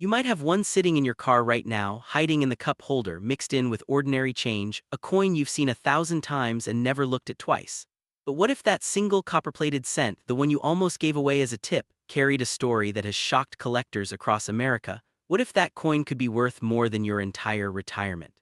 You might have one sitting in your car right now, hiding in the cup holder mixed in with ordinary change, a coin you've seen 1,000 times and never looked at twice. But what if that single copper-plated cent, the one you almost gave away as a tip, carried a story that has shocked collectors across America? What if that coin could be worth more than your entire retirement?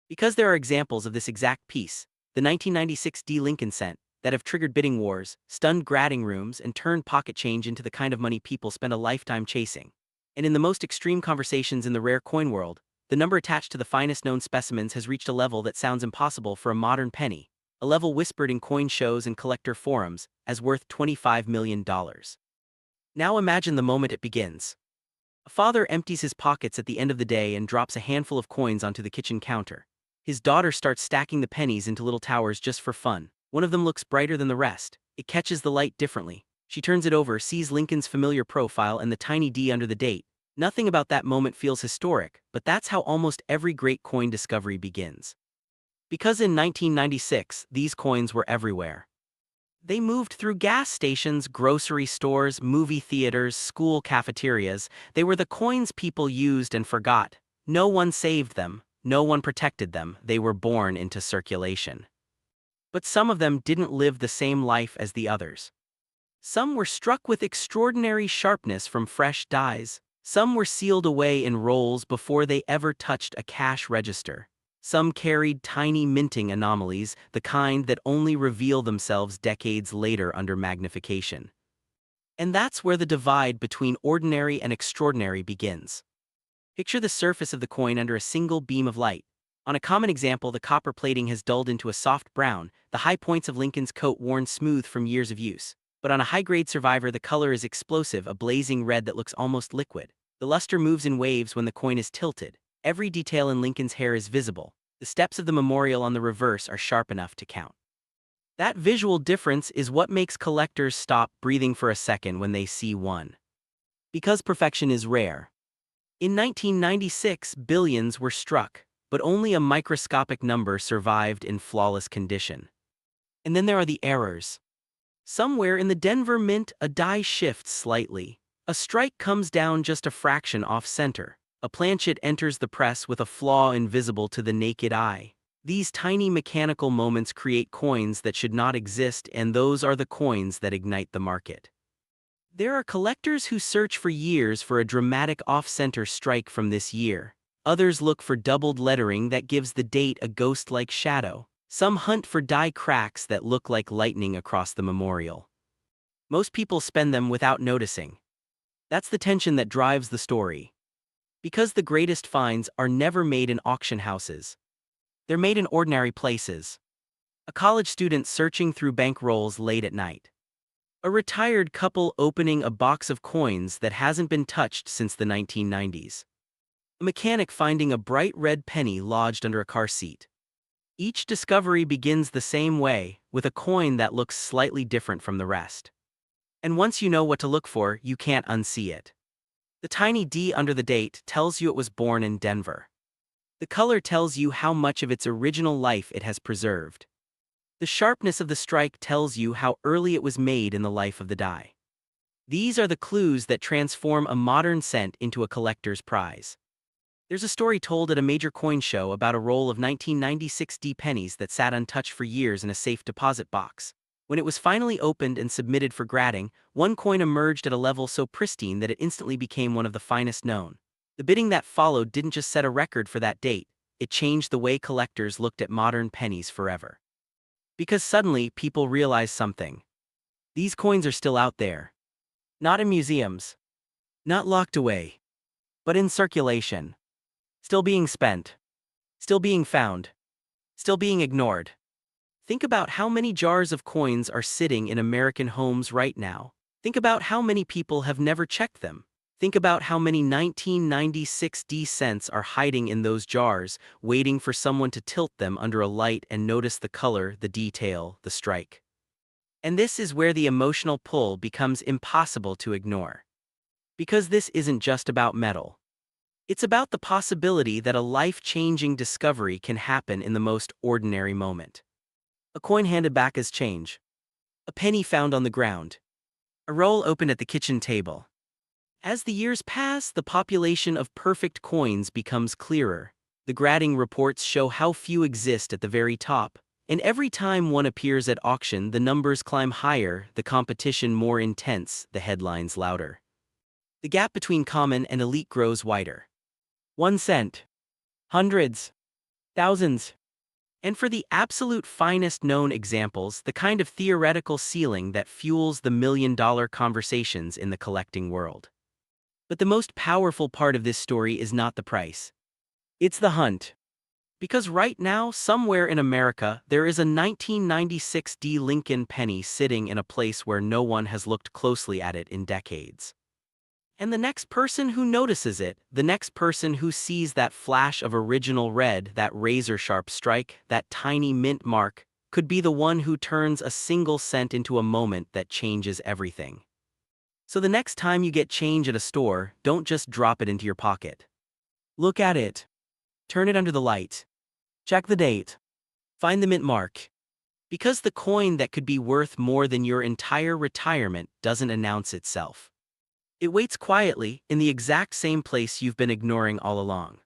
Because there are examples of this exact piece, the 1996 D. Lincoln cent, that have triggered bidding wars, stunned grading rooms, and turned pocket change into the kind of money people spend a lifetime chasing. And in the most extreme conversations in the rare coin world, the number attached to the finest known specimens has reached a level that sounds impossible for a modern penny, a level whispered in coin shows and collector forums as worth $25 million. Now imagine the moment it begins. A father empties his pockets at the end of the day and drops a handful of coins onto the kitchen counter. His daughter starts stacking the pennies into little towers just for fun. One of them looks brighter than the rest. It catches the light differently. She turns it over, sees Lincoln's familiar profile and the tiny D under the date. Nothing about that moment feels historic, but that's how almost every great coin discovery begins. Because in 1996, these coins were everywhere. They moved through gas stations, grocery stores, movie theaters, school cafeterias. They were the coins people used and forgot. No one saved them. No one protected them. They were born into circulation. But some of them didn't live the same life as the others. Some were struck with extraordinary sharpness from fresh dies. Some were sealed away in rolls before they ever touched a cash register. Some carried tiny minting anomalies, the kind that only reveal themselves decades later under magnification. And that's where the divide between ordinary and extraordinary begins. Picture the surface of the coin under a single beam of light. On a common example, the copper plating has dulled into a soft brown, the high points of Lincoln's coat worn smooth from years of use. But on a high-grade survivor, the color is explosive, a blazing red that looks almost liquid. The luster moves in waves when the coin is tilted. Every detail in Lincoln's hair is visible. The steps of the memorial on the reverse are sharp enough to count. That visual difference is what makes collectors stop breathing for a second when they see one. Because perfection is rare. In 1996, billions were struck, but only a microscopic number survived in flawless condition. And then there are the errors. Somewhere in the Denver Mint, a die shifts slightly. A strike comes down just a fraction off-center. A planchet enters the press with a flaw invisible to the naked eye. These tiny mechanical moments create coins that should not exist, and those are the coins that ignite the market. There are collectors who search for years for a dramatic off-center strike from this year. Others look for doubled lettering that gives the date a ghost-like shadow. Some hunt for die cracks that look like lightning across the memorial. Most people spend them without noticing. That's the tension that drives the story. Because the greatest finds are never made in auction houses. They're made in ordinary places. A college student searching through bank rolls late at night. A retired couple opening a box of coins that hasn't been touched since the 1990s. A mechanic finding a bright red penny lodged under a car seat. Each discovery begins the same way, with a coin that looks slightly different from the rest. And once you know what to look for, you can't unsee it. The tiny D under the date tells you it was born in Denver. The color tells you how much of its original life it has preserved. The sharpness of the strike tells you how early it was made in the life of the die. These are the clues that transform a modern cent into a collector's prize. There's a story told at a major coin show about a roll of 1996 D pennies that sat untouched for years in a safe deposit box. When it was finally opened and submitted for grading, one coin emerged at a level so pristine that it instantly became one of the finest known. The bidding that followed didn't just set a record for that date, it changed the way collectors looked at modern pennies forever. Because suddenly, people realized something. These coins are still out there. Not in museums. Not locked away. But in circulation. Still being spent. Still being found. Still being ignored. Think about how many jars of coins are sitting in American homes right now. Think about how many people have never checked them. Think about how many 1996 D cents are hiding in those jars, waiting for someone to tilt them under a light and notice the color, the detail, the strike. And this is where the emotional pull becomes impossible to ignore. Because this isn't just about metal. It's about the possibility that a life-changing discovery can happen in the most ordinary moment. A coin handed back as change. A penny found on the ground. A roll opened at the kitchen table. As the years pass, the population of perfect coins becomes clearer. The grading reports show how few exist at the very top, and every time one appears at auction, the numbers climb higher, the competition more intense, the headlines louder. The gap between common and elite grows wider. 1 cent. Hundreds. Thousands. And for the absolute finest known examples, the kind of theoretical ceiling that fuels the million-dollar conversations in the collecting world. But the most powerful part of this story is not the price. It's the hunt. Because right now, somewhere in America, there is a 1996 D. Lincoln penny sitting in a place where no one has looked closely at it in decades. And the next person who notices it, the next person who sees that flash of original red, that razor-sharp strike, that tiny mint mark, could be the one who turns a single cent into a moment that changes everything. So the next time you get change at a store, don't just drop it into your pocket. Look at it. Turn it under the light. Check the date. Find the mint mark. Because the coin that could be worth more than your entire retirement doesn't announce itself. It waits quietly, in the exact same place you've been ignoring all along.